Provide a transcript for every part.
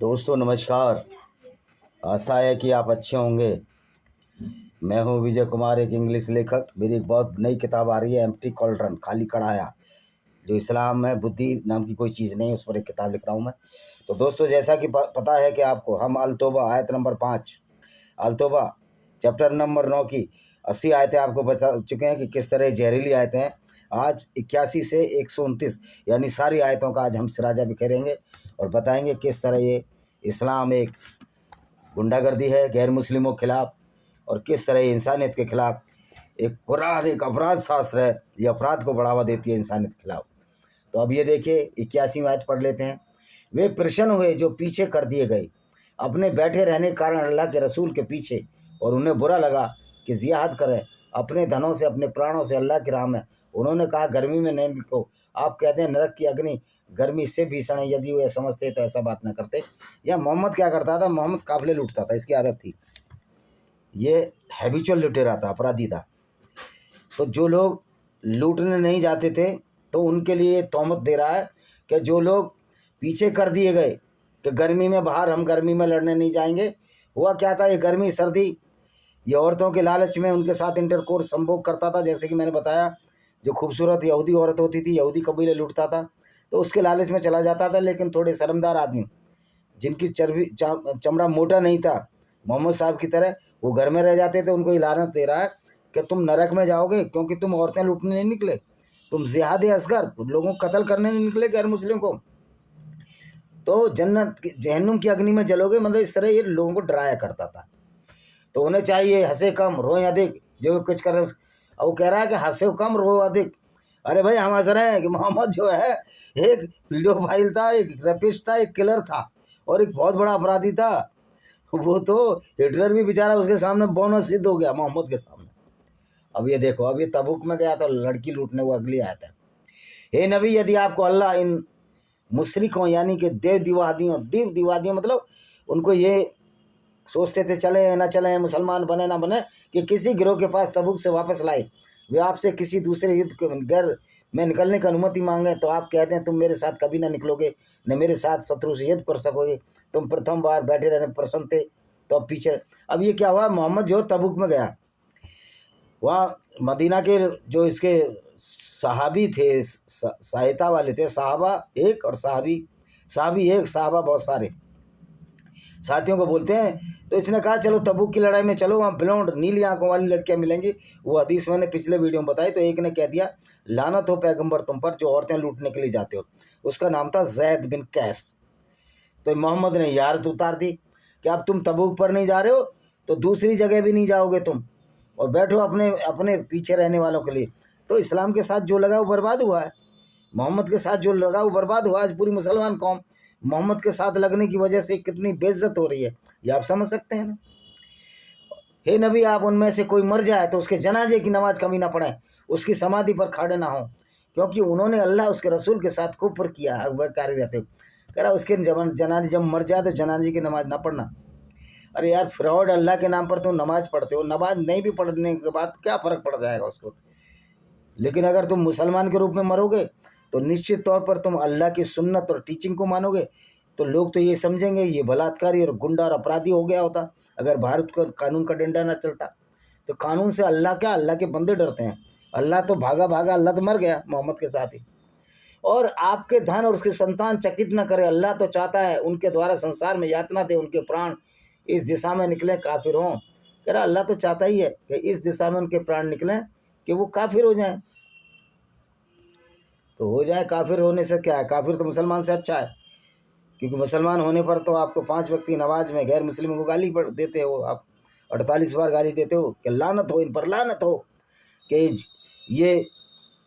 दोस्तों नमस्कार। आशा है कि आप अच्छे होंगे। मैं हूं विजय कुमार, एक इंग्लिश लेखक। मेरी एक बहुत नई किताब आ रही है, एम्प्टी कॉल्ड्रन, खाली कढ़ाया, जो इस्लाम में बुद्धि नाम की कोई चीज़ नहीं है, उस पर एक किताब लिख रहा हूं मैं। तो दोस्तों, जैसा कि पता है कि आपको, हम अल-तौबा आयत नंबर 5, अल-तौबा चैप्टर नंबर 9 की 80 आयतें आपको बता चुके हैं कि किस तरह जहरीली आयतें हैं। आज 81 से 129 यानी सारी आयतों का आज हम सिराजा बिखेरेंगे और बताएंगे किस तरह ये इस्लाम एक गुंडागर्दी है गैर मुस्लिमों के खिलाफ, और किस तरह ये इंसानियत के खिलाफ एक कुरान, एक अपराध शास्त्र है। ये अपराध को बढ़ावा देती है इंसानियत के खिलाफ। तो अब ये देखिए 81 आयत पढ़ लेते हैं। वे प्रसन्न हुए जो पीछे कर दिए गए अपने बैठे रहने के कारण अल्लाह के रसूल के पीछे, और उन्हें बुरा लगा कि जिहाद करें अपने धनों से, अपने प्राणों से अल्लाह की राह में। उन्होंने कहा, गर्मी में नहीं निकलो। आप कहते हैं नरक की अग्नि गर्मी से भीषण है, यदि वो समझते तो ऐसा बात ना करते। या मोहम्मद क्या करता था? मोहम्मद काफिले लूटता था, इसकी आदत थी। ये हैबिचुअल लुटेरा था, अपराधी था। तो जो लोग लूटने नहीं जाते थे, तो उनके लिए तोहमत दे रहा है कि जो लोग पीछे कर दिए गए कि गर्मी में बाहर, हम गर्मी में लड़ने नहीं जाएंगे। हुआ क्या था? ये गर्मी सर्दी, ये औरतों के लालच में उनके साथ इंटरकोर्स संभोग करता था। जैसे कि मैंने बताया, जो खूबसूरत यहूदी औरत होती थी, यहूदी कबीले लूटता था, तो उसके लालच में चला जाता था। लेकिन थोड़े शर्मदार आदमी, जिनकी चमड़ा मोटा नहीं था मोहम्मद साहब की तरह, वो घर में रह जाते थे। उनको ये लानत दे रहा है कि तुम नरक में जाओगे, क्योंकि तुम औरतें लूटने नहीं निकले, तुम जिहाद असगर, लोगों को कत्ल करने नहीं निकले गैर मुस्लिम को, तो जहन्नुम की अग्नि में जलोगे। मतलब इस तरह ये लोगों को डराया करता था। तो उन्हें चाहिए हंसे कम रोए अधिक, जो कुछ कर रहे। और वो कह रहा है कि हंसे कम रो अधिक। अरे भाई, हम हंस रहे हैं कि मोहम्मद जो है एक वीडियोफाइल था, एक रेपिस्ट था, एक किलर था, और एक बहुत बड़ा अपराधी था। वो तो हिटलर भी बेचारा उसके सामने बोनस सिद्ध हो गया, मोहम्मद के सामने। अब ये देखो, अब ये तबुक में गया तो लड़की लूटने, वो अगली आयत है। हे नबी, यदि आपको अल्लाह इन मुशरिकों यानी कि देव दिवादियों मतलब उनको ये सोचते थे चले ना चले, मुसलमान बने ना बने, कि किसी गिरोह के पास तबुक से वापस लाए, वे आपसे किसी दूसरे युद्ध के गैर में निकलने की अनुमति मांगे, तो आप कहते हैं तुम मेरे साथ कभी ना निकलोगे, न मेरे साथ शत्रु से युद्ध कर सकोगे। तुम प्रथम बार बैठे रहने प्रसन्न थे, तो अब पीछे। अब ये क्या हुआ? मोहम्मद जो तबुक में गया, वहाँ मदीना के जो इसके सहाबी थे, सहायता वाले थे, साहबा एक और साहबी एक, साहबा बहुत सारे साथियों को बोलते हैं। तो इसने कहा चलो तबूक की लड़ाई में चलो, वहाँ ब्लॉन्ड नीली आंखों वाली लड़कियां मिलेंगी। वो हदीस मैंने पिछले वीडियो में बताई। तो एक ने कह दिया, लानत हो पैगंबर तुम पर जो औरतें लूटने के लिए जाते हो। उसका नाम था जैद बिन कैस। तो मोहम्मद ने यारत उतार दी कि अब तुम तबूक पर नहीं जा रहे हो तो दूसरी जगह भी नहीं जाओगे तुम, और बैठो अपने अपने पीछे रहने वालों के लिए। तो इस्लाम के साथ जो लगा वो बर्बाद हुआ है, मोहम्मद के साथ जो लगा वो बर्बाद हुआ। आज पूरी मुसलमान कौम मोहम्मद के साथ लगने की वजह से कितनी बेइज्जत हो रही है, ये आप समझ सकते हैं ना। हे नबी, आप उनमें से कोई मर जाए तो उसके जनाजे की नमाज कभी ना पढ़ें, उसकी समाधि पर खड़े ना हो, क्योंकि उन्होंने अल्लाह उसके रसूल के साथ कुफ्र किया। वह कार्य रहते कह रहा उसके जनाजे जब मर जाए तो जनाजे की नमाज ना पढ़ना। अरे यार, फ्रॉड, अल्लाह के नाम पर तुम नमाज पढ़ते हो, नमाज नहीं भी पढ़ने के बाद क्या फ़र्क पड़ जाएगा उसको। लेकिन अगर तुम मुसलमान के रूप में मरोगे तो निश्चित तौर पर तुम अल्लाह की सुन्नत और टीचिंग को मानोगे। तो लोग तो ये समझेंगे ये बलात्कारी और गुंडा और अपराधी हो गया होता अगर भारत का कानून का डंडा ना चलता। तो कानून से अल्लाह क्या, अल्लाह के बंदे डरते हैं। अल्लाह तो भागा भागा, अल्लाह तो मर गया मोहम्मद के साथ ही। और आपके धन और उसके संतान चकित न करे, अल्लाह तो चाहता है उनके द्वारा संसार में यातना दे, उनके प्राण इस दिशा में निकलें काफिर हों। कह रहा अल्लाह तो चाहता ही है कि इस दिशा में उनके प्राण निकलें कि वो काफिर हो जाएं। तो हो जाए, काफिर होने से क्या है? काफिर तो मुसलमान से अच्छा है, क्योंकि मुसलमान होने पर तो आपको 5 वक्त की नमाज में गैर मुस्लिमों को गाली देते हो आप, 48 बार गाली देते हो कि लानत हो इन पर, लानत हो कि ये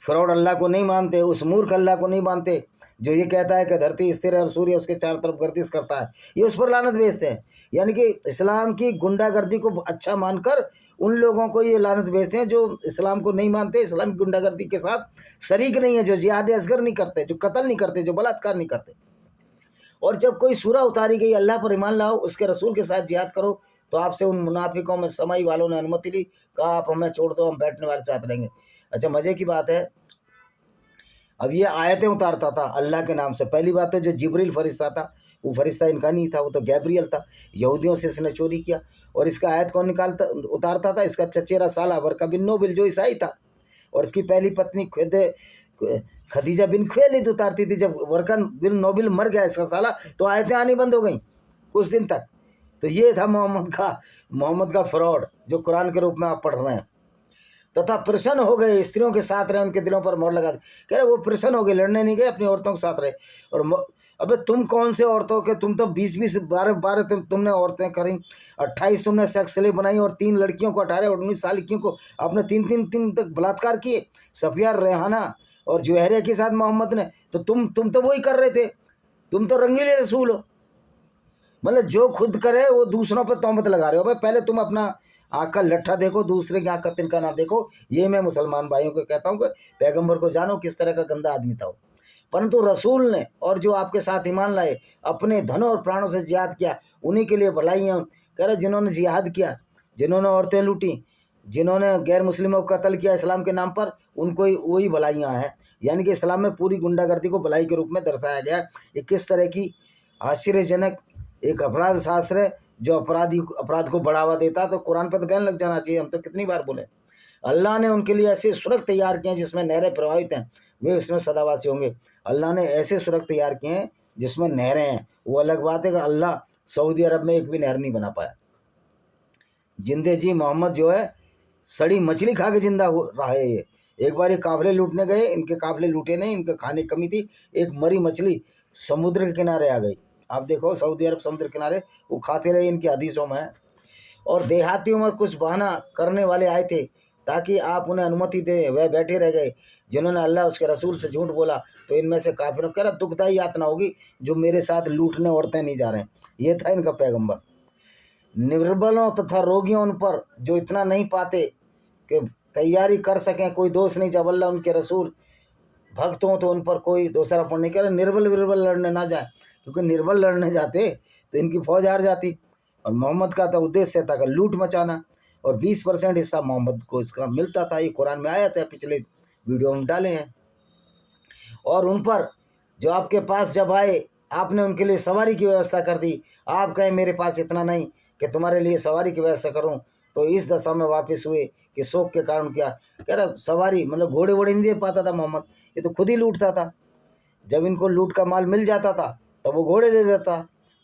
फ्रॉड अल्लाह को नहीं मानते, उस मूर्ख अल्लाह को नहीं मानते जो ये कहता है कि धरती स्थिर है और सूर्य उसके चारों तरफ गर्दिश करता है। ये उस पर लानत भेजते हैं। यानी कि इस्लाम की गुंडागर्दी को अच्छा मानकर उन लोगों को ये लानत भेजते हैं जो इस्लाम को नहीं मानते, इस्लाम की गुंडागर्दी के साथ शरीक नहीं है, जो जिहाद असगर नहीं करते, जो कत्ल नहीं करते, जो बलात्कार नहीं करते। और जब कोई सूरा उतारी गई अल्लाह पर ईमान लाओ, उसके रसूल के साथ जिहाद करो, तो आपसे उन मुनाफिकों में समाई वालों ने अनुमति ली, कहा आप हमें छोड़ दो, हम बैठने वाले साथ रहेंगे। अच्छा, मज़े की बात है, अब ये आयतें उतारता था अल्लाह के नाम से। पहली बात तो जो जिब्रील फरिश्ता था वो फरिश्ता इनका नहीं था, वो तो गैब्रियल था। यहूदियों से इसने चोरी किया। और इसका आयत कौन उतारता था? इसका चचेरा साला बरका बिन नोबिल जो ईसाई था, और इसकी पहली पत्नी खदीजा बिन खुवैलिद उतारती थी। जब वर्का बिन नोबिल मर गया इसका साला, तो आयतें आनी बंद हो गई कुछ दिन तक। तो ये था मोहम्मद का फ्रॉड जो कुरान के रूप में आप पढ़ रहे हैं। तथा प्रसन्न हो गए, स्त्रियों के साथ रहे, उनके दिलों पर मोहर लगा दी। कह रहे वो प्रसन्न हो गए, लड़ने नहीं गए, अपनी औरतों के साथ रहे। और अबे तुम कौन से औरतों के, तुम तो 20-20 12 तुमने औरतें करी, 28 तुमने सेक्स स्लेव बनाई, और 3 लड़कियों को 18 और 19 साल लड़कियों को आपने 3 तक बलात्कार किए, सफिया, रेहाना और जुहैरिया के साथ मोहम्मद ने। तो तुम तो वही कर रहे थे, तुम तो रंगीले रसूल हो। मतलब जो खुद करे वो दूसरों पर तोहमत लगा रहे हो। भाई पहले तुम अपना आँख का लट्ठा देखो, दूसरे की आँख का तिनका ना देखो। ये मैं मुसलमान भाइयों को कहता हूँ कि पैगंबर को जानो किस तरह का गंदा आदमी था वो। परंतु रसूल ने और जो आपके साथ ईमान लाए, अपने धनों और प्राणों से जिहाद किया, उन्हीं के लिए भलाइयाँ। कह रहे जिन्होंने जिहाद किया, जिन्होंने औरतें लूटी, जिन्होंने गैर मुस्लिमों को कत्ल किया इस्लाम के नाम पर, उनको वही भलाइयाँ हैं। यानी कि इस्लाम में पूरी गुंडागर्दी को भलाई के रूप में दर्शाया गया। ये किस तरह की आश्चर्यजनक एक अपराध शास्त्र है जो अपराध को बढ़ावा देता है। तो कुरान पर तो बैन लग जाना चाहिए। हम तो कितनी बार बोले, अल्लाह ने उनके लिए ऐसे सुरग तैयार किए हैं जिसमें नहरें प्रवाहित हैं, वे उसमें सदावासी होंगे। अल्लाह ने ऐसे सुरग तैयार किए हैं जिसमें नहरें हैं। वो अलग बात है कि अल्लाह सऊदी अरब में एक भी नहर नहीं बना पाया। जिंदे जी मोहम्मद जो है सड़ी मछली खा के जिंदा हो रहा है। ये एक बार ये काफिले लूटने गए, इनके काफिले लूटे नहीं, इनके खाने की कमी थी। एक मरी मछली समुद्र के किनारे आ गई। आप देखो सऊदी अरब समुद्र किनारे वो खाते रहे, इनकी हदीसों में है। और देहातियों में कुछ बहाना करने वाले आए थे ताकि आप उन्हें अनुमति दें, वह बैठे रह गए। जिन्होंने अल्लाह उसके रसूल से झूठ बोला, तो इनमें से काफिरों कह रहा दुखदाई यातना होगी जो मेरे साथ लूटने औरतें नहीं जा रहे हैं। ये था इनका पैगंबर। निर्बलों तथा रोगियों उन पर जो इतना नहीं पाते कि तैयारी कर सकें, कोई दोष नहीं। जब अल्लाह उनके रसूल भक्त हों तो उन पर कोई दोषारोपण नहीं करे। निर्बल लड़ने ना जाए, क्योंकि निर्बल लड़ने जाते तो इनकी फौज हार जाती। और मोहम्मद का तो उद्देश्य था कि लूट मचाना, और 20% हिस्सा मोहम्मद को इसका मिलता था। ये कुरान में आया था, पिछले वीडियो में डाले हैं। और उन पर जो आपके पास जब आए, आपने उनके लिए सवारी की व्यवस्था कर दी। आप कहें मेरे पास इतना नहीं कि तुम्हारे लिए सवारी की व्यवस्था करूं, तो इस दशा में वापस हुए कि शोक के कारण क्या। कह रहा सवारी मतलब घोड़े वोड़े नहीं दे पाता था मोहम्मद, ये तो खुद ही लूटता था। जब इनको लूट का माल मिल जाता था तब वो घोड़े दे देता।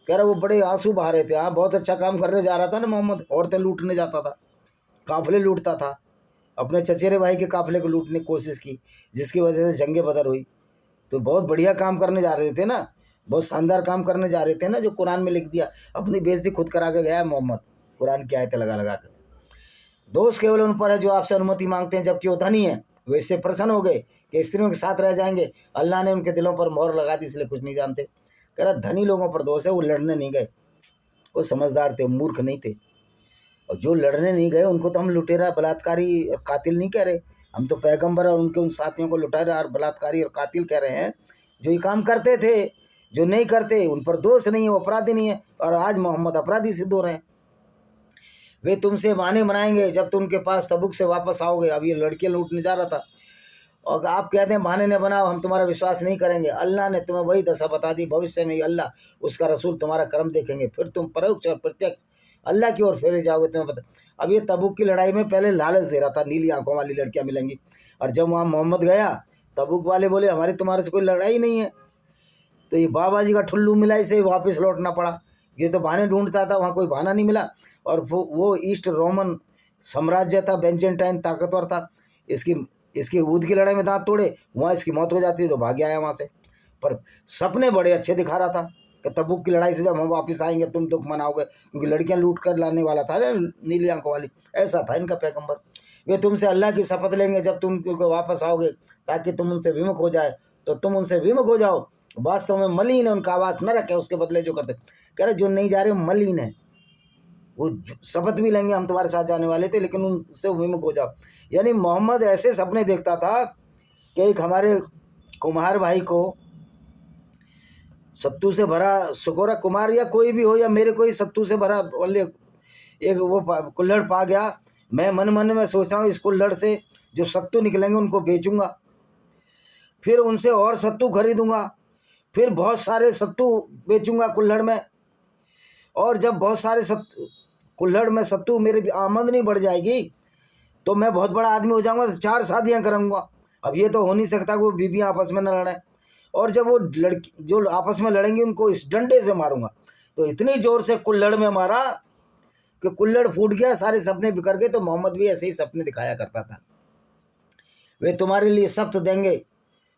कह रहा वो बड़े आंसू बहा रहे थे। हाँ, बहुत अच्छा काम करने जा रहा था ना मोहम्मद, औरतें लूटने जाता था, काफिले लूटता था। अपने चचेरे भाई के काफिले को लूटने की कोशिश की, जिसकी वजह से जंगे बदर हुई। तो बहुत बढ़िया काम करने जा रहे थे ना, बहुत शानदार काम करने जा रहे थे ना, जो कुरान में लिख दिया। अपनी बेइज्जती खुद करा के गया है मोहम्मद, कुरान की आयतें लगा लगा कर। दोष केवल उन पर है जो आपसे अनुमति मांगते हैं, जबकि वो धनी है। वे इससे प्रसन्न हो गए कि स्त्रियों के साथ रह जाएंगे। अल्लाह ने उनके दिलों पर मोहर लगा दी, इसलिए कुछ नहीं जानते। कह रहा धनी लोगों पर दोष है, वो लड़ने नहीं गए, वो समझदार थे, मूर्ख नहीं थे। और जो लड़ने नहीं गए उनको तो हम लुटेरा, बलात्कारी और कातिल नहीं कह रहे। हम तो पैगंबर और उनके उन साथियों को लुटेरा और बलात्कारी और कातिल कह रहे हैं जो ये काम करते थे। जो नहीं करते उन पर दोष नहीं है, वो अपराधी नहीं है। और आज मोहम्मद अपराधी सिद्ध हो रहे हैं। वे तुमसे बहाने बनाएंगे जब तुम उनके पास तबुक से वापस आओगे। अब ये लड़कियां लूटने जा रहा था, और आप कहते हैं बहाने न बनाओ, हम तुम्हारा विश्वास नहीं करेंगे। अल्लाह ने तुम्हें वही दशा बता दी। भविष्य में अल्लाह उसका रसूल तुम्हारा कर्म देखेंगे, फिर तुम परोक्ष और प्रत्यक्ष अल्लाह की ओर फेरे जाओगे। तुम्हें पता, अब ये तबुक की लड़ाई में पहले लालच दे रहा था, नीली आंखों वाली लड़कियां मिलेंगी। और जब वहाँ मोहम्मद गया, तबुक वाले बोले हमारी तुम्हारे से कोई लड़ाई नहीं है। तो ये बाबा जी का ठुल्लू मिला, इसे वापस लौटना पड़ा। ये तो बहाने ढूंढता था, वहाँ कोई बहाना नहीं मिला। और वो ईस्ट रोमन साम्राज्य था, बेंजेंटाइन ताकतवर था। इसकी ऊद की लड़ाई में दांत तोड़े, वहाँ इसकी मौत हो जाती है, तो भाग आया वहाँ से। पर सपने बड़े अच्छे दिखा रहा था कि तबुक की लड़ाई से जब हम वापस आएंगे तुम दुख मनाओगे, क्योंकि लड़कियां लूट कर लाने वाला था ना, नीली आंखों वाली। ऐसा था इनका पैगंबर। वे तुमसे अल्लाह की शपथ लेंगे जब तुम वापस आओगे, ताकि तुम उनसे विमुख हो जाए, तो तुम उनसे विमुख हो जाओ। वास्तव में मलिन है, उनका आवाज़ न रखे, उसके बदले जो करते। कह रहे जो नहीं जा रहे मलिन है, वो शपथ भी लेंगे हम तुम्हारे साथ जाने वाले थे, लेकिन उनसे विमुख हो जाओ। यानी मोहम्मद ऐसे सपने देखता था कि एक हमारे कुम्हार भाई को सत्तू से भरा, सुकोरा कुमार या कोई भी हो, या मेरे कोई सत्तू से भरा वाले एक वो कुल्हड़ पा गया। मैं मन मन में सोच रहा हूँ इस कुल्हड़ से जो सत्तू निकलेंगे उनको बेचूंगा। फिर उनसे और सत्तू खरीदूंगा, फिर बहुत सारे सत्तू बेचूंगा कुल्हड़ में, और जब बहुत सारे कुल्हड़ में सत्तू मेरी आमदनी बढ़ जाएगी तो मैं बहुत बड़ा आदमी हो जाऊंगा, तो 4 शादियां करूंगा। अब ये तो हो नहीं सकता कि वो बीबियां आपस में न लड़ें, और जब वो लड़की जो आपस में लड़ेंगी उनको इस डंडे से मारूंगा। तो इतनी जोर से कुल्हड़ में मारा कि कुल्हड़ फूट गया, सारे सपने बिखर गए। तो मोहम्मद भी ऐसे ही सपने दिखाया करता था। वे तुम्हारे लिए सब्त देंगे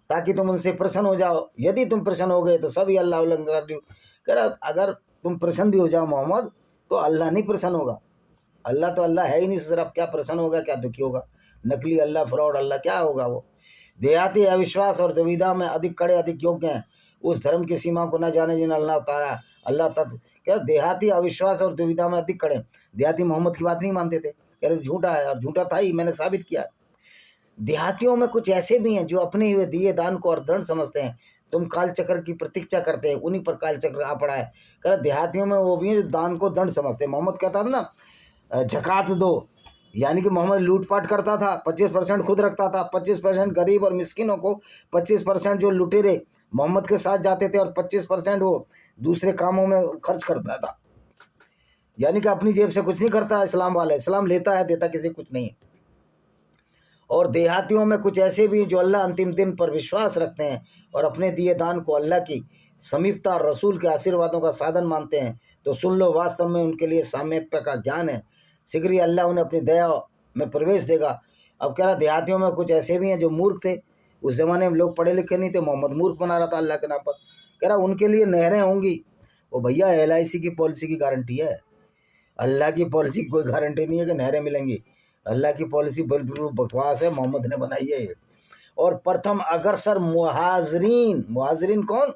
ताकि तुम उनसे प्रसन्न हो जाओ, यदि तुम प्रसन्न हो गए तो सभी अल्लाह उल्लंघन कर दो। कह रहा अगर तुम प्रसन्न भी हो जाओ मोहम्मद तो अल्लाह नहीं प्रसन्न होगा। अल्लाह तो अल्लाह है ही नहीं, सिर्फ क्या प्रसन्न होगा, क्या दुखी होगा। नकली अल्लाह, फ्रॉड अल्लाह, क्या होगा वो। देहाती अविश्वास और दुविधा में अधिक कड़े अधिक योग्य हैं, उस धर्म की सीमा को न जाने जिन्हें अल्लाह उतारा। अल्लाह तत्व क्या, देहाती अविश्वास और दुविधा में अधिक कड़े। देहाती मोहम्मद की बात नहीं मानते थे, कह रहे झूठा है, और झूठा था ही, मैंने साबित किया। देहातियों में कुछ ऐसे भी हैं जो अपने हुए दिए दान को और दंड समझते हैं। तुम कालचक्र की प्रतीक्षा करते हैं, उन्हीं पर कालचक्र आ पड़ा है। कह देहातियों में वो भी हैं जो दान को दंड समझते हैं। मोहम्मद कहता था ना जकात दो, यानी कि मोहम्मद लूटपाट करता था, 25% खुद रखता था, 25% गरीब और मिस्किनों को, 25% जो लुटेरे मोहम्मद के साथ जाते थे, और 25% वो दूसरे कामों में खर्च करता था। यानी कि अपनी जेब से कुछ नहीं करता इस्लाम वाला, इस्लाम लेता है, देता किसी कुछ नहीं है। और देहातियों में कुछ ऐसे भी जो अल्लाह अंतिम दिन पर विश्वास रखते हैं और अपने दिए दान को अल्लाह की समीपता और रसूल के आशीर्वादों का साधन मानते हैं। तो सुन लो, वास्तव में उनके लिए सामीप्य का ज्ञान है, शीघ्र ही अल्लाह उन्हें अपनी दया में प्रवेश देगा। अब कह रहा देहातियों में कुछ ऐसे भी हैं जो मूर्ख थे, उस ज़माने में लोग पढ़े लिखे नहीं थे, मोहम्मद मूर्ख बना रहा था अल्लाह के नाम पर। कह रहा उनके लिए नहरें होंगी। वो भैया LIC की पॉलिसी की गारंटी है, अल्लाह की पॉलिसी की कोई गारंटी नहीं है कि नहरें मिलेंगी। अल्लाह की पॉलिसी बिल्कुल बकवास है, मोहम्मद ने बनाई है ये। और प्रथम अग्रसर मुहाजिरीन, मुहाजिरीन कौन,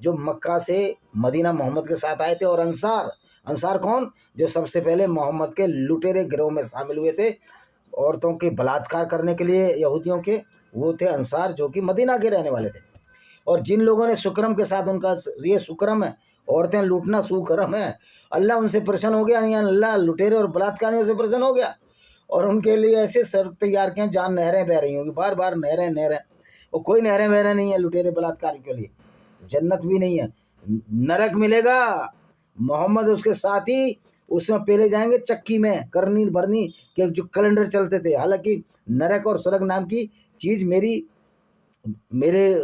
जो मक्का से मदीना मोहम्मद के साथ आए थे, और अंसार, अंसार कौन, जो सबसे पहले मोहम्मद के लुटेरे गिरोह में शामिल हुए थे, औरतों के बलात्कार करने के लिए यहूदियों के, वो थे अंसार, जो कि मदीना के रहने वाले थे। और जिन लोगों ने सुकरम के साथ, उनका ये सुकरम है, औरतें लूटना सुकरम है, अल्लाह उनसे प्रसन्न हो गया, यानी अल्लाह लुटेरे और बलात्कारियों से प्रसन्न हो गया, और उनके लिए ऐसे सड़क तैयार किए जहाँ नहरें बह रही होंगी, बार बार नहरें नहरें। और कोई नहरें बहरें नहीं है लुटेरे बलात्कारी के लिए, जन्नत भी नहीं है, नरक मिलेगा। मोहम्मद उसके साथ ही उसमें पहले जाएंगे चक्की में करनी भरनी के जो कैलेंडर चलते थे। हालांकि नरक और स्वर्ग नाम की चीज़ मेरे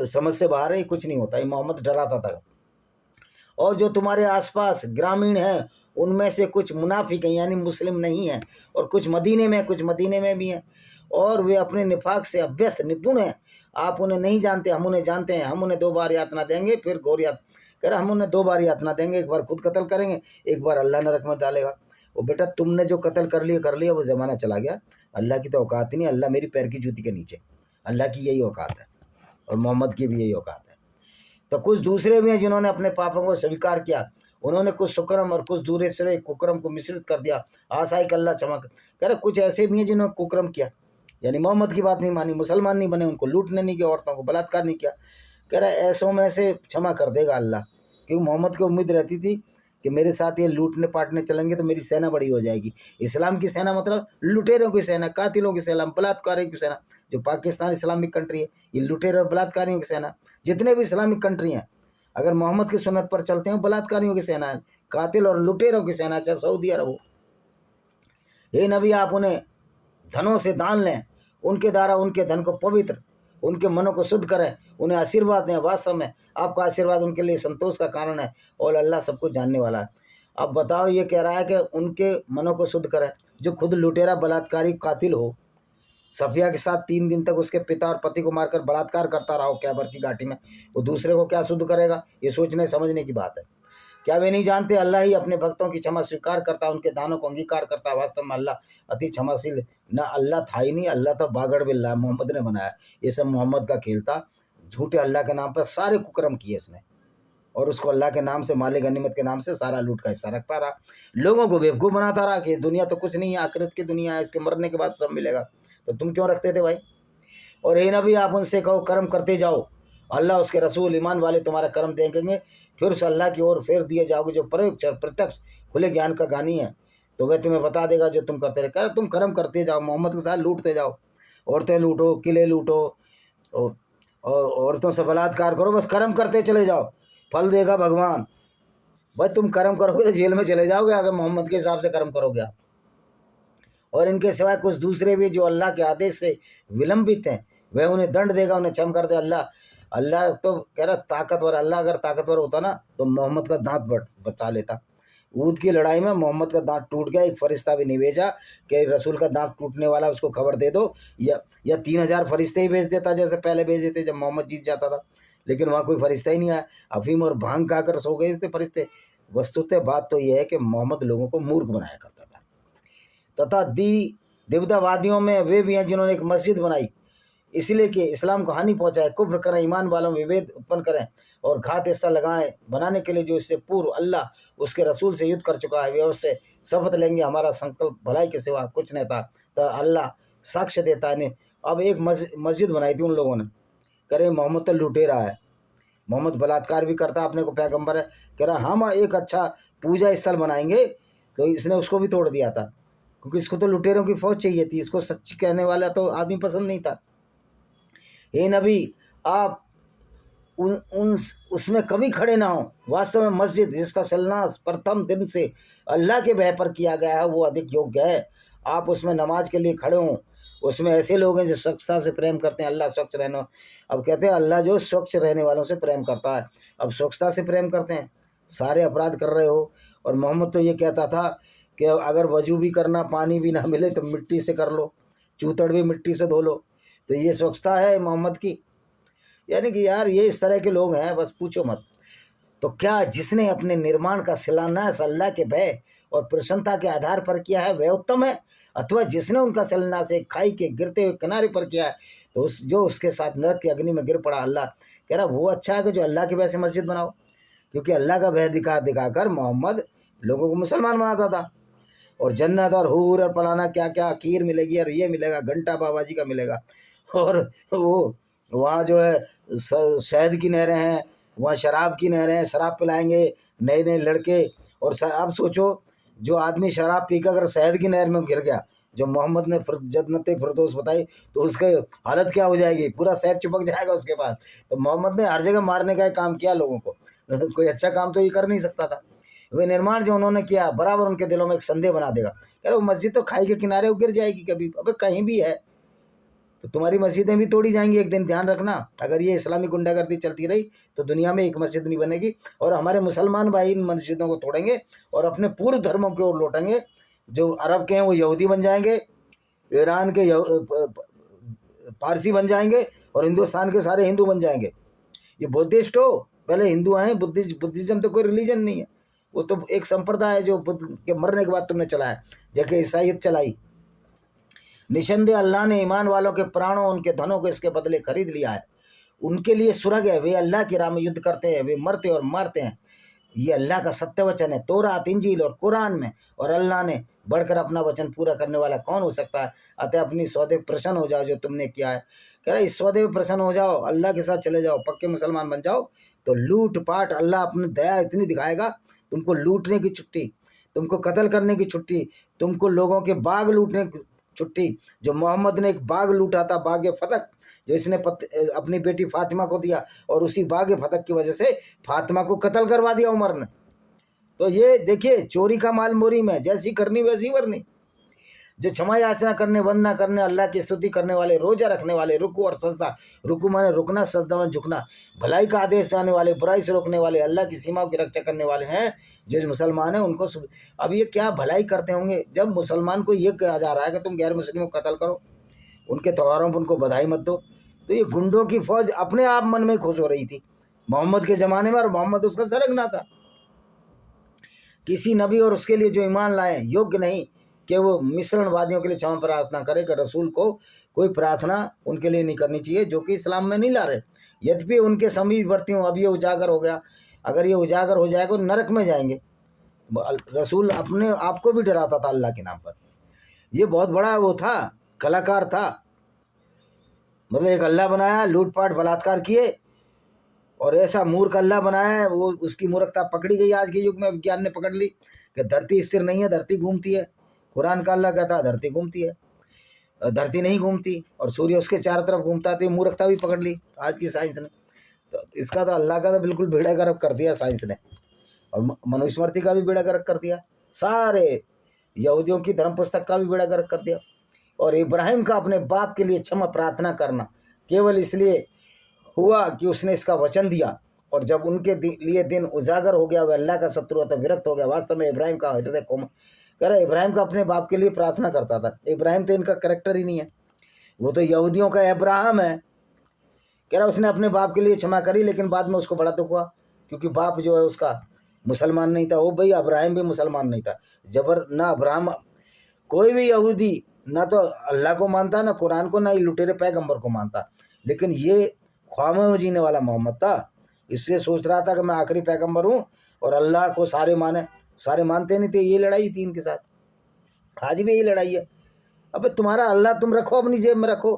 समझ से बाहर है, कुछ नहीं होता, ये मोहम्मद डराता था। और जो तुम्हारे आसपास ग्रामीण हैं उनमें से कुछ मुनाफिक हैं, यानी मुस्लिम नहीं हैं, और कुछ मदीने में भी हैं, और वे अपने निफाक से अभ्यस्त निपुण हैं। आप उन्हें नहीं जानते, हम उन्हें जानते हैं। हम उन्हें 2 बार यातना देंगे, फिर घोर यातना। कह रहा हम उन्हें 2 बार यातना देंगे, एक बार खुद कत्ल करेंगे, एक बार अल्लाह नरक में डालेगा। वो बेटा तुमने जो कत्ल कर लिया, वो ज़माना चला गया। अल्लाह की तो औकात ही नहीं, अल्लाह मेरी पैर की जूती के नीचे, अल्लाह की यही औकात है, और मोहम्मद की भी यही औकात है। तो कुछ दूसरे भी हैं जिन्होंने अपने पापों को स्वीकार किया, उन्होंने कुछ सुकरम और कुछ दूसरे कुकरम को मिश्रित कर दिया, आशा कि अल्लाह क्षमा कर। कह रहे कुछ ऐसे भी हैं जिन्होंने कुकरम किया, यानी मोहम्मद की बात नहीं मानी, मुसलमान नहीं बने, उनको लूटने नहीं किया, औरतों को बलात्कार नहीं किया। कह रहा ऐसों में से क्षमा कर देगा अल्लाह, क्योंकि मोहम्मद को उम्मीद रहती थी कि मेरे साथ ये लूटने पाटने चलेंगे तो मेरी सेना बड़ी हो जाएगी। इस्लाम की सेना मतलब लुटेरों की सेना, कातिलों की सेना, बलात्कारियों की सेना। जो पाकिस्तान इस्लामिक कंट्री है, ये लुटेरों और बलात्कारियों की सेना। जितने भी इस्लामिक कंट्री हैं, अगर मोहम्मद की सुन्नत पर चलते हैं, बलात्कारियों की सेना है, कातिल और लुटेरों की सेना, चाहे सऊदी अरब हो। हे नबी, आप उन्हें धनों से दान लें, उनके द्वारा उनके धन को पवित्र, उनके मनों को शुद्ध करें, उन्हें आशीर्वाद दें। वास्तव में आपका आशीर्वाद उनके लिए संतोष का कारण है, और अल्लाह सब कुछ जानने वाला है। अब बताओ, ये कह रहा है कि उनके मनों को शुद्ध करें, जो खुद लुटेरा बलात्कारी कातिल हो, सफिया के साथ 3 दिन तक उसके पिता और पति को मारकर बलात्कार करता रहा हो कैबर की घाटी में, वो दूसरे को क्या शुद्ध करेगा? ये सोचने समझने की बात है। क्या वे नहीं जानते अल्लाह ही अपने भक्तों की क्षमा स्वीकार करता, उनके दानों को अंगीकार करता? वास्तव में अल्लाह अति क्षमाशील। ना अल्लाह था ही नहीं, अल्लाह तो बागड़ बिल्ला मोहम्मद ने बनाया। ये सब मोहम्मद का खेल था। झूठे अल्लाह के नाम पर सारे कुकर्म किए इसने, और उसको अल्लाह के नाम से, माले गनीमत के नाम से सारा लूट का हिस्सा रखता रहा, लोगों को बेवकूफ़ बनाता रहा कि दुनिया तो कुछ नहीं है, आखिरत की दुनिया है, इसके मरने के बाद सब मिलेगा। तो तुम क्यों रखते थे भाई? और हे नबी, आप उनसे कहो कर्म करते जाओ, अल्लाह उसके रसूल ईमान वाले तुम्हारा कर्म देखेंगे, फिर उस अल्लाह की ओर फेर दिए जाओगे जो प्रत्यक्ष खुले ज्ञान का गानी है, तो वह तुम्हें बता देगा जो तुम करते रहे। कह तुम कर्म करते जाओ, मोहम्मद के साथ लूटते जाओ, औरतें लूटो, किले लूटो, और औरतों से बलात्कार करो, बस कर्म करते चले जाओ, फल देगा भगवान। भाई तुम कर्म करोगे तो जेल में चले जाओगे अगर मोहम्मद के हिसाब से कर्म करोगे आप। और इनके सिवाय कुछ दूसरे भी जो अल्लाह के आदेश से विलंबित हैं, वह उन्हें दंड देगा, उन्हें क्षम कर दे। अल्लाह अल्लाह तो कह रहा ताकतवर, अल्लाह अगर ताकतवर होता ना तो मोहम्मद का दांत बचा लेता। ऊद की लड़ाई में मोहम्मद का दांत टूट गया, एक फरिश्ता भी नहीं भेजा कि रसूल का दांत टूटने वाला, उसको खबर दे दो, या 3000 फरिश्ते ही भेज देता जैसे पहले भेजे थे जब मोहम्मद जीत जाता था। लेकिन वहाँ कोई फरिश्ता ही नहीं आया, अफीम और भांग खाकर सो गए थे फरिश्ते। वस्तुतः बात तो यह है कि मोहम्मद लोगों को मूर्ख बनाया करता था। तथा देवतावादियों में वे भी हैं जिन्होंने एक मस्जिद बनाई इसलिए कि इस्लाम को हानि पहुंचाए, कुफ्र करें, ईमान वालों में विभेद उत्पन्न करें और घात ऐसा लगाएं बनाने के लिए जो इससे पूर्व अल्लाह उसके रसूल से युद्ध कर चुका है। वे उससे शपथ लेंगे हमारा संकल्प भलाई के सिवा कुछ नहीं था, तो अल्लाह साक्ष्य देता है। अब एक मस्जिद बनाई थी उन लोगों ने, करे मोहम्मद तो लुटेरा है, मोहम्मद बलात्कार भी करता, अपने को पैगंबर है, कह रहा हम एक अच्छा पूजा स्थल बनाएंगे, तो इसने उसको भी तोड़ दिया था क्योंकि इसको तो लुटेरों की फौज चाहिए थी, इसको सच्ची कहने वाला तो आदमी पसंद नहीं था। हे नबी, आप उसमें कभी खड़े ना हो। वास्तव में मस्जिद जिसका शिलान्यास प्रथम दिन से अल्लाह के भय पर किया गया है वो अधिक योग्य है। आप उसमें नमाज के लिए खड़े हों। उसमें ऐसे लोग हैं जो स्वच्छता से प्रेम करते हैं, अल्लाह स्वच्छ रहना। अब कहते हैं अल्लाह जो स्वच्छ रहने वालों से प्रेम करता है, अब स्वच्छता से प्रेम करते हैं। सारे अपराध कर रहे हो। और मोहम्मद तो ये कहता था कि अगर वजू भी करना पानी भी ना मिले तो मिट्टी से कर लो, चूतड़ भी मिट्टी से धो लो। तो ये स्वच्छता है मोहम्मद की? यानी कि यार ये इस तरह के लोग हैं, बस पूछो मत। तो क्या जिसने अपने निर्माण का शिलान्यास अल्लाह के भय और प्रसन्नता के आधार पर किया है वह उत्तम है, अथवा जिसने उनका शिलान्यास एक खाई के गिरते हुए किनारे पर किया है तो जो उसके साथ नरक की अग्नि में गिर पड़ा, अल्लाह कह रहा वो अच्छा है कि जो अल्लाह के भय से मस्जिद बनाओ। क्योंकि अल्लाह का भय दिखाकर मोहम्मद लोगों को मुसलमान बनाता था, और जन्नत और हूर और फलाना क्या क्या खीर मिलेगी और ये मिलेगा, घंटा बाबा जी का मिलेगा, और वो वहाँ जो है शहद की नहरें हैं, वहाँ शराब की नहरें हैं, शराब पिलाएंगे नए नए लड़के। और आप सोचो जो आदमी शराब पीकर अगर शहद की नहर में गिर गया, जो मोहम्मद ने जन्नत फिरदौस बताई, तो उसके हालत क्या हो जाएगी, पूरा शहद चिपक जाएगा उसके बाद। तो मोहम्मद ने हर जगह मारने का काम किया लोगों को, कोई अच्छा काम तो ये कर नहीं सकता था। वे निर्माण जो उन्होंने किया बराबर उनके दिलों में एक संदेह बना देगा। कह रहे वो मस्जिद तो खाई के किनारे गिर जाएगी कभी, अबे कहीं भी है तो तुम्हारी मस्जिदें भी तोड़ी जाएंगी एक दिन, ध्यान रखना। अगर ये इस्लामी गुंडागर्दी चलती रही तो दुनिया में एक मस्जिद नहीं बनेगी, और हमारे मुसलमान भाई इन मस्जिदों को तोड़ेंगे और अपने पूर्व धर्मों की ओर लौटेंगे। जो अरब के हैं वो यहूदी बन जाएंगे, ईरान के पारसी बन जाएंगे, और हिंदुस्तान के सारे हिंदू बन जाएंगे। ये बुद्धिस्ट हो, पहले हिंदू आए, बुद्धिज्म तो कोई रिलीजन नहीं है, वो तो एक संप्रदाय है जो बुद्ध के मरने के बाद तुमने चलाया, जैसे ईसाइयत चलाई। निसंदेह अल्लाह ने ईमान वालों के प्राणों उनके धनों को इसके बदले खरीद लिया है। उनके लिए सुरग है, वे अल्लाह की राह में युद्ध करते हैं, वे मरते और मारते हैं। ये अल्लाह का सत्य वचन है तौरात, इंजील और कुरान में, और अल्लाह ने बढ़कर अपना वचन पूरा करने वाला कौन हो सकता है। अतः अपनी सौदे प्रसन्न हो जाओ जो तुमने किया है। कह रहा इस सौदे में प्रसन्न हो जाओ, अल्लाह के साथ चले जाओ, पक्के मुसलमान बन जाओ, तो लूट पाट अल्लाह अपनी दया इतनी दिखाएगा, तुमको लूटने की छुट्टी, तुमको कत्ल करने की छुट्टी, तुमको लोगों के बाग लूटने की छुट्टी। जो मोहम्मद ने एक बाग लूटा था, बाग फतक, जो इसने अपनी बेटी फातिमा को दिया, और उसी बाग फतक की वजह से फातिमा को कत्ल करवा दिया उमर ने। तो ये देखिए चोरी का माल मोरी में, जैसी करनी वैसी वरनी। जो क्षमा याचना करने, वंदना करने, अल्लाह की स्तुति करने वाले, रोजा रखने वाले, रुकू और सजदा, रुकू माने रुकना, सजदा में झुकना, भलाई का आदेश देने वाले, बुराई से रोकने वाले, अल्लाह की सीमाओं की रक्षा करने वाले हैं जो मुसलमान हैं उनको। अब ये क्या भलाई करते होंगे जब मुसलमान को ये कहा जा रहा है कि तुम गैर मुस्लिमों को कत्ल करो, उनके त्योहारों पर उनको बधाई मत दो। तो ये गुंडों की फौज अपने आप मन में खुश हो रही थी मोहम्मद के ज़माने में, और मोहम्मद उसका सरगना था। किसी नबी और उसके लिए जो ईमान लाए योग्य नहीं कि वो मिश्रणवादियों के लिए क्षमा प्रार्थना करे, कि रसूल को कोई प्रार्थना उनके लिए नहीं करनी चाहिए जो कि इस्लाम में नहीं ला रहे। यद्यपि उनके समीपवर्ती हूँ, अब ये उजागर हो गया, अगर ये उजागर हो जाएगा तो नरक में जाएंगे। रसूल अपने आप को भी डराता था अल्लाह के नाम पर। ये बहुत बड़ा वो था, कलाकार था, मतलब एक अल्लाह बनाया, लूटपाट बलात्कार किए, और ऐसा मूर्ख अल्लाह बनाया है। वो उसकी मूर्खता पकड़ी गई आज के युग में, विज्ञान ने पकड़ ली कि धरती स्थिर नहीं है, धरती घूमती है। कुरान का अल्लाह कहता है धरती घूमती है। धरती नहीं घूमती और सूर्य उसके चारों तरफ घूमता, तो ये मूर्खता भी पकड़ ली आज की साइंस ने। तो इसका तो अल्लाह का तो बिल्कुल बेड़ा गर्क कर दिया साइंस ने, और मनुस्मृति का भी बेड़ा गर्क कर दिया, सारे यहूदियों की धर्म पुस्तक का भी बेड़ा गर्क कर दिया। और इब्राहिम का अपने बाप के लिए क्षमा प्रार्थना करना केवल इसलिए हुआ कि उसने इसका वचन दिया, और जब उनके लिए दिन उजागर हो गया, वह अल्लाह का शत्रु था, विरक्त हो गया। वास्तव में इब्राहिम का हृदय कोमल, कह रहा इब्राहिम का अपने बाप के लिए प्रार्थना करता था। इब्राहिम तो इनका करेक्टर ही नहीं है, वो तो यहूदियों का अब्राहम है। कह रहा उसने अपने बाप के लिए क्षमा करी, लेकिन बाद में उसको बड़ा दुख हुआ, क्योंकि बाप जो है उसका मुसलमान नहीं था। वो भाई अब्राहिम भी मुसलमान नहीं था, जबर ना अब्राहम, कोई भी यहूदी ना तो अल्लाह को मानता, ना कुरान को, ना ही लुटेरे पैगंबर को मानता, लेकिन ये ख्वामों में जीने वाला मोहम्मद था। इससे सोच रहा था कि मैं आखिरी पैगंबर हूँ और अल्लाह को सारे माने, सारे मानते नहीं थे। ये लड़ाई थी इनके साथ, आज भी यही लड़ाई है। अब तुम्हारा अल्लाह तुम रखो अपनी जेब में, रखो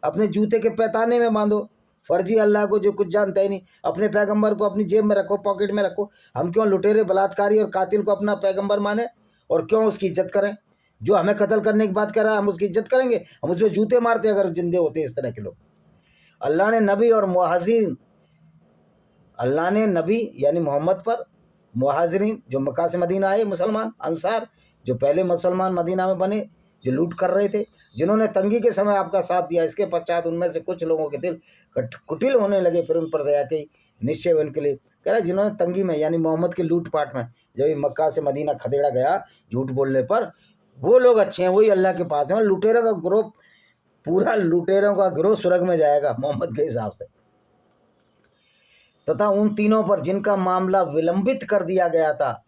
अपने जूते के पैताने में बांधो, फर्जी अल्लाह को जो कुछ जानता ही नहीं, अपने पैगंबर को अपनी जेब में रखो, पॉकेट में रखो। हम क्यों लुटेरे, बलात्कारी और कातिल को अपना पैगंबर माने, और क्यों उसकी इज्जत करें? जो हमें कत्ल करने की बात कर रहा है, हम उसकी इज्जत करेंगे? हम उसमें जूते मारते अगर जिंदे होते इस तरह के लोग। अल्लाह ने नबी और मुहाजिरीन, अल्लाह ने नबी यानी मोहम्मद पर, मुहाजिरीन जो मक्का से मदीना आए, मुसलमान अंसार जो पहले मुसलमान मदीना में बने, जो लूट कर रहे थे, जिन्होंने तंगी के समय आपका साथ दिया। इसके पश्चात उनमें से कुछ लोगों के दिल कुटिल होने लगे, फिर उन पर दया की निश्चय उनके लिए। कह रहा जिन्होंने तंगी में यानी मोहम्मद के लूटपाट में, जब मक्का से मदीना खदेड़ा गया झूठ बोलने पर, वो लोग अच्छे हैं, वही अल्लाह के पास हैं। लुटेरों का ग्रोह, पूरा लुटेरों का ग्रोह स्वर्ग में जाएगा मोहम्मद के हिसाब से। तथा उन तीनों पर जिनका मामला विलंबित कर दिया गया था,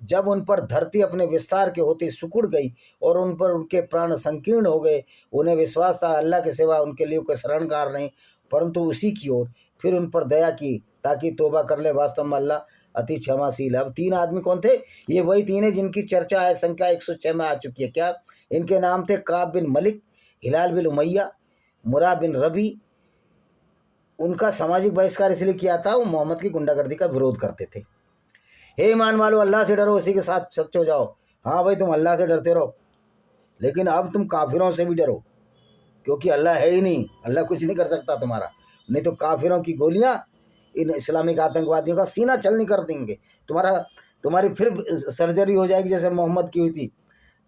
जब उन पर धरती अपने विस्तार के होते सिकुड़ गई और उन पर उनके प्राण संकीर्ण हो गए, उन्हें विश्वास था अल्लाह के सिवा उनके लिए कोई शरणगार नहीं परंतु उसी की ओर, फिर उन पर दया की ताकि तौबा कर ले। वास्तव में अल्लाह अति क्षमाशील है। अब 3 आदमी कौन थे? ये वही 3 है जिनकी चर्चा है, संख्या 106 में आ चुकी है। क्या इनके नाम थे? काब बिन मलिक, हिलाल बिन उमैया, मुरा बिन रबी। उनका सामाजिक बहिष्कार इसलिए किया था, वो मोहम्मद की गुंडागर्दी का विरोध करते थे। हे ईमान वालो, अल्लाह से डरो, उसी के साथ सच हो जाओ। हाँ भाई, तुम अल्लाह से डरते रहो, लेकिन अब तुम काफिरों से भी डरो, क्योंकि अल्लाह है ही नहीं, अल्लाह कुछ नहीं कर सकता तुम्हारा। नहीं तो काफिरों की गोलियां इन इस्लामिक आतंकवादियों का सीना छलनी कर देंगे। तुम्हारी फिर सर्जरी हो जाएगी जैसे मोहम्मद की हुई थी।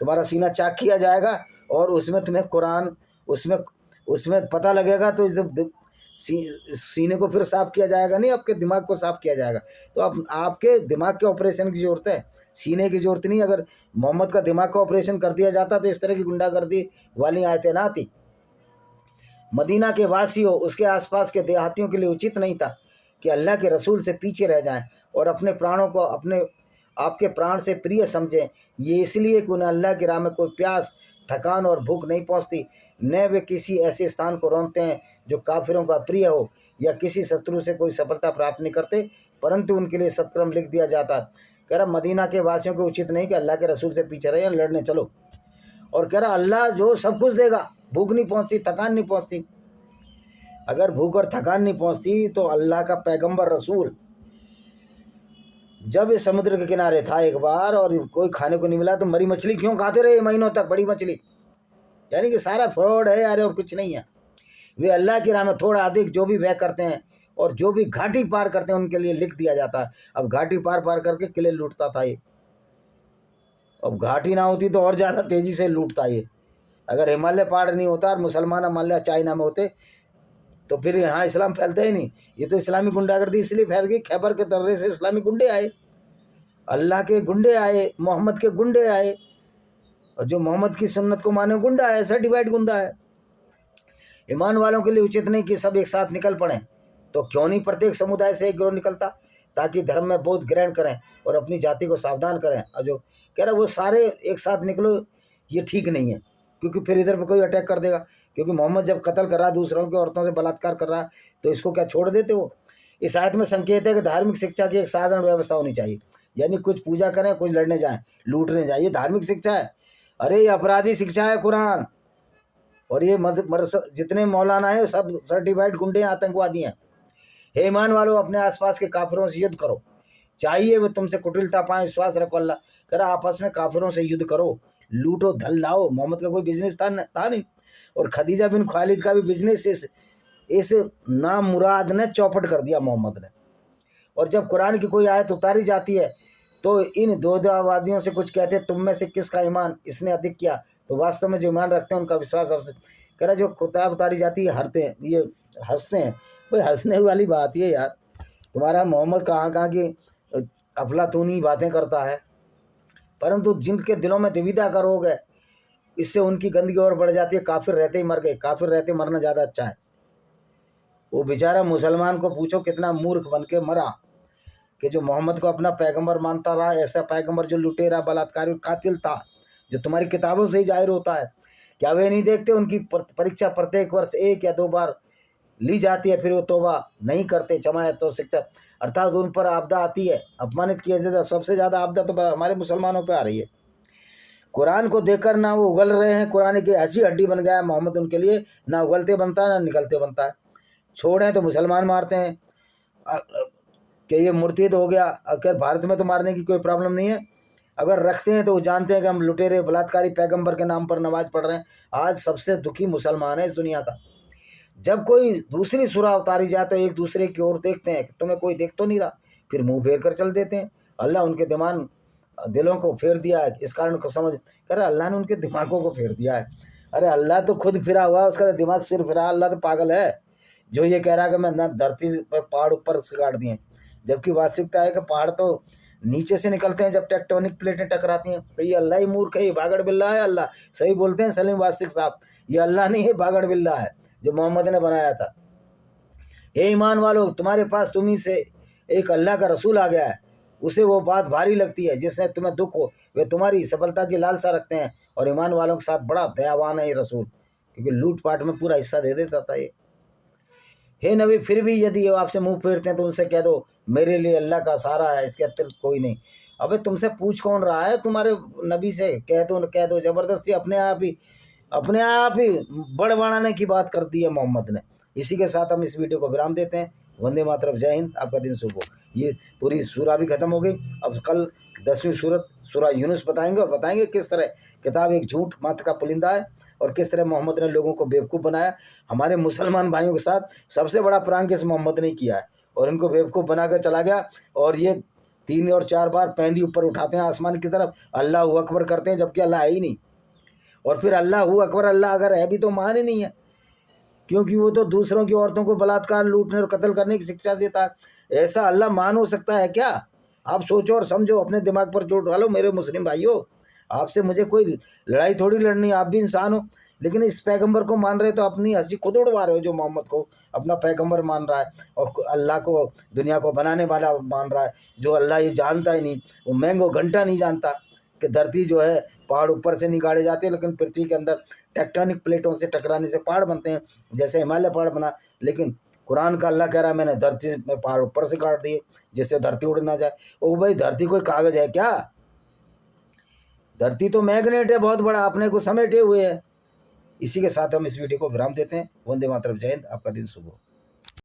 तुम्हारा सीना चाक किया जाएगा और उसमें तुम्हें कुरान, उसमें पता लगेगा, तो सीने को फिर साफ किया जाएगा नहीं, आपके दिमाग को साफ किया जाएगा। तो अब आपके दिमाग के ऑपरेशन की ज़रूरत है, सीने की ज़रूरत नहीं। अगर मोहम्मद का दिमाग का ऑपरेशन कर दिया जाता तो इस तरह की गुंडागर्दी वाली आयतें ना आती। मदीना के वासियों, उसके आसपास के देहातियों के लिए उचित नहीं था कि अल्लाह के रसूल से पीछे रह जाएं और अपने प्राणों को अपने आपके प्राण से प्रिय समझें। ये इसलिए कि उन्हें अल्लाह की राह में कोई प्यास, थकान और भूख नहीं पहुंचती, न वे किसी ऐसे स्थान को रोंदते हैं जो काफिरों का प्रिय हो, या किसी शत्रु से कोई सफलता प्राप्त नहीं करते, परंतु उनके लिए सत्क्रम लिख दिया जाता। कह रहा मदीना के वासियों को उचित नहीं कि अल्लाह के रसूल से पीछे रहे, लड़ने चलो। और कह रहा अल्लाह जो सब कुछ देगा, भूख नहीं पहुंचती, थकान नहीं पहुंचती। अगर भूख और थकान नहीं पहुंचती तो अल्लाह का पैगंबर रसूल जब इस समुद्र के किनारे था एक बार और कोई खाने को नहीं मिला तो मरी मछली क्यों खाते रहे महीनों तक, बड़ी मछली? यानी कि सारा फ्रॉड है यार, और कुछ नहीं है। वे अल्लाह की राह में थोड़ा अधिक जो भी व्यय करते हैं और जो भी घाटी पार करते हैं उनके लिए लिख दिया जाता है। अब घाटी पार पार करके किले लूटता था ये, अब घाटी ना होती तो और ज़्यादा तेज़ी से लूटता ये। अगर हिमालय पार नहीं होता और मुसलमान हिमालय चाइना में होते तो फिर यहाँ इस्लाम फैलता ही नहीं। ये तो इस्लामी गुंडागर्दी इसलिए फैल गई, खैबर के दर्रे से इस्लामी गुंडे आए, अल्लाह के गुंडे आए, मोहम्मद के गुंडे आए, और जो मोहम्मद की सुन्नत को माने गुंडा है, सर्टिफाइड गुंडा है। ईमान वालों के लिए उचित नहीं कि सब एक साथ निकल पड़े, तो क्यों नहीं प्रत्येक समुदाय से एक गिरोह निकलता, ताकि धर्म में बोध ग्रहण करें और अपनी जाति को सावधान करें। और जो कह रहा वो सारे एक साथ निकलो, ये ठीक नहीं है, क्योंकि फिर इधर पर कोई अटैक कर देगा। क्योंकि मोहम्मद जब कत्ल कर रहा, दूसरों की औरतों से बलात्कार कर रहा, तो इसको क्या छोड़ देते हो? इस आयत में संकेत है कि धार्मिक शिक्षा की एक साधारण व्यवस्था होनी चाहिए, यानी कुछ पूजा करें, कुछ लड़ने जाएं, लूटने जाए, ये धार्मिक शिक्षा है? अरे ये अपराधी शिक्षा है कुरान। और ये जितने मौलाना हैं सब सर्टिफाइड गुंडे आतंकवादी हैं। हे ईमान वालों, अपने आसपास के काफिरों से युद्ध करो, चाहिए वे तुमसे कुटिलता पाएं, विश्वास रखो अल्लाह। कह रहा आपस में काफिरों से युद्ध करो, लूटो धन लाओ। मोहम्मद का कोई बिजनेस था नहीं। और खदीजा बिन खालिद का भी बिजनेस इस नामुराद ने चौपट कर दिया मोहम्मद ने। और जब कुरान की कोई आयत उतारी जाती है तो इन दो से कुछ कहते हैं तुम में से किसका ईमान इसने अधिक किया, तो वास्तव में जो ईमान रखते हैं उनका विश्वास आपसे कह रहा। जो किताब उतारी जाती है हरते हैं, ये हंसते हैं। भाई हंसने वाली बात ये यार, तुम्हारा मोहम्मद कहाँ की अफलातूनी बातें करता है, परंतु जिनके दिलों में दुविधा का रोग है इससे उनकी गंदगी और बढ़ जाती है। काफिर रहते ही मर गए, काफिर रहते मरना ज़्यादा अच्छा है। वो बेचारा मुसलमान को पूछो कितना मूर्ख बन के मरा कि जो मोहम्मद को अपना पैगंबर मानता रहा, ऐसा पैगंबर जो लुटेरा बलात्कारी कातिल था, जो तुम्हारी किताबों से ही जाहिर होता है। क्या वे नहीं देखते उनकी परीक्षा प्रत्येक वर्ष 1 या 2 बार ली जाती है, फिर वो तौबा नहीं करते, जमायत तो शिक्षा अर्थात उन पर आपदा आती है, अपमानित किया जाता है। सबसे ज़्यादा आपदा तो हमारे मुसलमानों पर आ रही है। कुरान को देखकर ना वो उगल रहे हैं, कुरान की ऐसी हड्डी बन गया है मोहम्मद उनके लिए, ना उगलते बनता है ना निकलते बनता है। छोड़ें तो मुसलमान मारते हैं कि ये मुर्तिद हो गया। अगर भारत में तो मारने की कोई प्रॉब्लम नहीं है, अगर रखते हैं तो वो जानते हैं कि हम लुटेरे बलात्कारी पैगंबर के नाम पर नमाज पढ़ रहे हैं। आज सबसे दुखी मुसलमान है इस दुनिया का। जब कोई दूसरी सूरा उतारी जाए तो एक दूसरे की ओर देखते हैं कि तुम्हें कोई देख तो नहीं रहा, फिर मुंह फेर कर चल देते हैं। अल्लाह उनके दिलों को फेर दिया है, इस कारण को समझ कर अल्लाह ने उनके दिमागों को फेर दिया है। अरे अल्लाह तो खुद फिरा हुआ, उसका दिमाग सिर फिरा। अल्लाह तो पागल है जो ये कह रहा है कि मैं धरती पे पहाड़ ऊपर से काट दिए, जबकि वास्तविकता है कि पहाड़ तो नीचे से निकलते हैं जब टेक्टोनिक प्लेटें टकराती हैं। तो ये अल्लाह ही मूर्ख है, ये भागड़ बिल्ला है। अल्लाह सही बोलते हैं सलीम वास्तिक साहब, ये अल्लाह नहीं है, भागड़ बिल्ला है जो मोहम्मद ने बनाया था। हे ईमान वालों, तुम्हारे पास तुम्ही से एक अल्लाह का रसूल आ गया है, उसे वो बात भारी लगती है जिससे तुम्हें दुख हो। वे तुम्हारी सफलता की लालसा रखते हैं और ईमान वालों के साथ बड़ा दयावान है ये रसूल, क्योंकि लूटपाट में पूरा हिस्सा दे देता था ये। हे नबी, फिर भी यदि वो आपसे मुंह फेरते हैं तो उनसे कह दो मेरे लिए अल्लाह का सहारा है, इसके अतिरिक्त कोई नहीं। अबे तुमसे पूछ कौन रहा है, तुम्हारे नबी से कह दो। ज़बरदस्ती अपने आप ही बड़ बढ़ाने की बात कर दी है मोहम्मद ने। इसी के साथ हम इस वीडियो को विराम देते हैं। वंदे मातरम, जय हिंद, आपका दिन शुभ हो। ये पूरी सूरा भी ख़त्म हो गई। अब कल 10वीं सूरत सूरा यूनुस बताएंगे, और बताएंगे किस तरह किताब एक झूठ मात्र का पुलिंदा है और किस तरह मोहम्मद ने लोगों को बेवकूफ़ बनाया। हमारे मुसलमान भाइयों के साथ सबसे बड़ा प्रांक इस मोहम्मद ने किया है और इनको बेवकूफ़ बना कर चला गया। और ये 3 और 4 बार पैंदी ऊपर उठाते हैं आसमान की तरफ, अल्लाह अकबर करते हैं, जबकि अल्लाह है ही नहीं। और फिर अल्लाह अकबर, अल्लाह अगर है भी तो मान ही नहीं है, क्योंकि वो तो दूसरों की औरतों को बलात्कार, लूटने और कत्ल करने की शिक्षा देता है। ऐसा अल्लाह मान हो सकता है क्या? आप सोचो और समझो, अपने दिमाग पर जोड़ डालो मेरे मुस्लिम भाइयों। आपसे मुझे कोई लड़ाई थोड़ी लड़नी, आप भी इंसान हो। लेकिन इस पैगंबर को मान रहे तो अपनी हंसी खुद उड़वा रहे हो, जो मोहम्मद को अपना पैगंबर मान रहा है और अल्लाह को दुनिया को बनाने वाला मान रहा है, जो अल्लाह ये जानता ही नहीं। वो मैंगो घंटा नहीं जानता कि धरती जो है पहाड़ ऊपर से नहीं गाड़े जाते, लेकिन पृथ्वी के अंदर टेक्टोनिक प्लेटों से टकराने से पहाड़ बनते हैं, जैसे हिमालय पहाड़ बना। लेकिन कुरान का अल्लाह कह रहा है मैंने धरती में पहाड़ ऊपर से काट दिए जिससे धरती उड़ ना जाए। ओ भाई, धरती कोई कागज़ है क्या? धरती तो मैग्नेट है बहुत बड़ा, अपने को समेटे हुए है। इसी के साथ हम इस वीडियो को विराम देते हैं। वंदे मातरम, जय हिंद, आपका दिन शुभ हो।